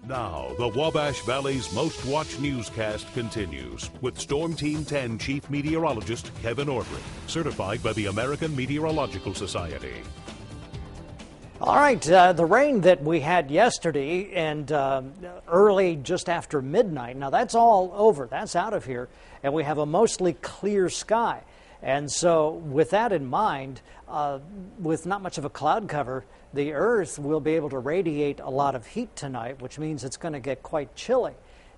Now, the Wabash Valley's most watched newscast continues with Storm Team 10 Chief Meteorologist Kevin Ordrick, certified by the American Meteorological Society. All right, the rain that we had yesterday and early just after midnight, now that's all over. That's out of here, and we have a mostly clear sky. And so with that in mind, with not much of a cloud cover, the Earth will be able to radiate a lot of heat tonight, which means it's going to get quite chilly.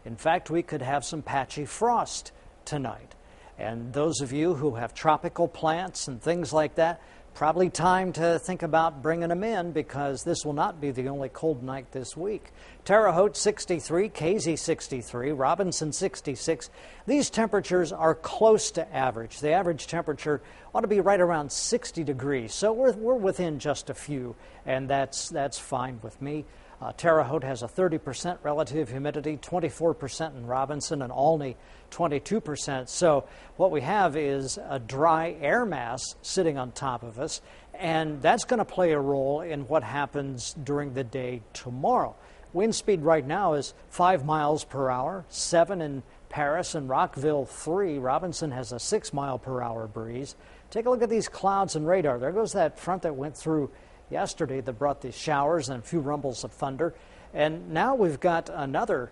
In fact, we could have some patchy frost tonight. And those of you who have tropical plants and things like that, probably time to think about bringing them in, because this will not be the only cold night this week. Terre Haute 63, Casey 63, Robinson 66. These temperatures are close to average. The average temperature ought to be right around 60 degrees. So we're within just a few, and that's fine with me. Terre Haute has a 30% relative humidity, 24% in Robinson, and Olney 22%. So what we have is a dry air mass sitting on top of us, and that's going to play a role in what happens during the day tomorrow. Wind speed right now is 5 miles per hour, 7 in Paris and Rockville 3. Robinson has a 6 mile per hour breeze. Take a look at these clouds and radar. There goes that front that went through yesterday that brought the showers and a few rumbles of thunder. And now we've got another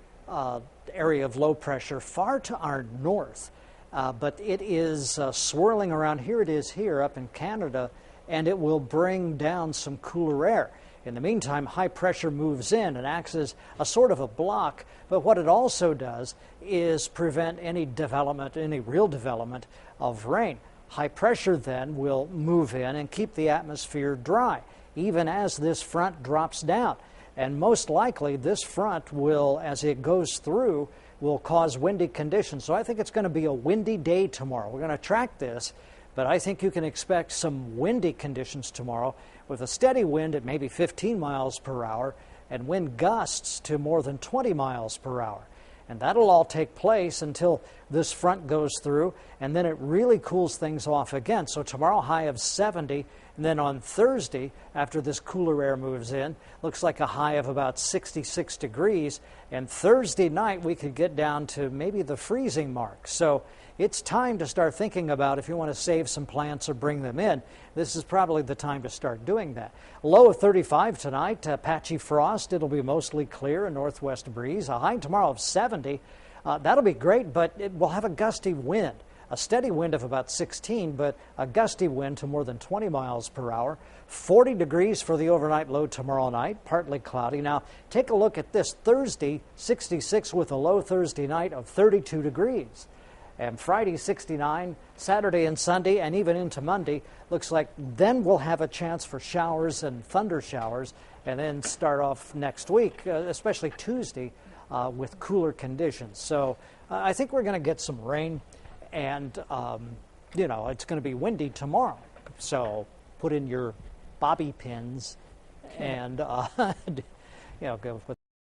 area of low pressure far to our north. But it is swirling around. Here it is here up in Canada, and it will bring down some cooler air. In the meantime, high pressure moves in and acts as a sort of a block. But what it also does is prevent any development, any real development of rain. High pressure then will move in and keep the atmosphere dry, even as this front drops down. And most likely this front will, as it goes through, will cause windy conditions. So I think it's going to be a windy day tomorrow. We're going to track this, but I think you can expect some windy conditions tomorrow with a steady wind at maybe 15 miles per hour and wind gusts to more than 20 miles per hour. And that'll all take place until this front goes through, and then it really cools things off again. So tomorrow, high of 70, and then on Thursday, after this cooler air moves in, looks like a high of about 66 degrees. And Thursday night, we could get down to maybe the freezing mark. So it's time to start thinking about if you want to save some plants or bring them in. This is probably the time to start doing that. Low of 35 tonight, patchy frost. It'll be mostly clear, a northwest breeze. A high tomorrow of 70. That'll be great, but it will have a gusty wind. A steady wind of about 16, but a gusty wind to more than 20 miles per hour. 40 degrees for the overnight low tomorrow night, partly cloudy. Now, take a look at this. Thursday, 66 with a low Thursday night of 32 degrees. And Friday, 69, Saturday and Sunday, and even into Monday, looks like then we'll have a chance for showers and thunder showers, and then start off next week, especially Tuesday, with cooler conditions. So I think we're going to get some rain, and, it's going to be windy tomorrow. So put in your bobby pins and, go with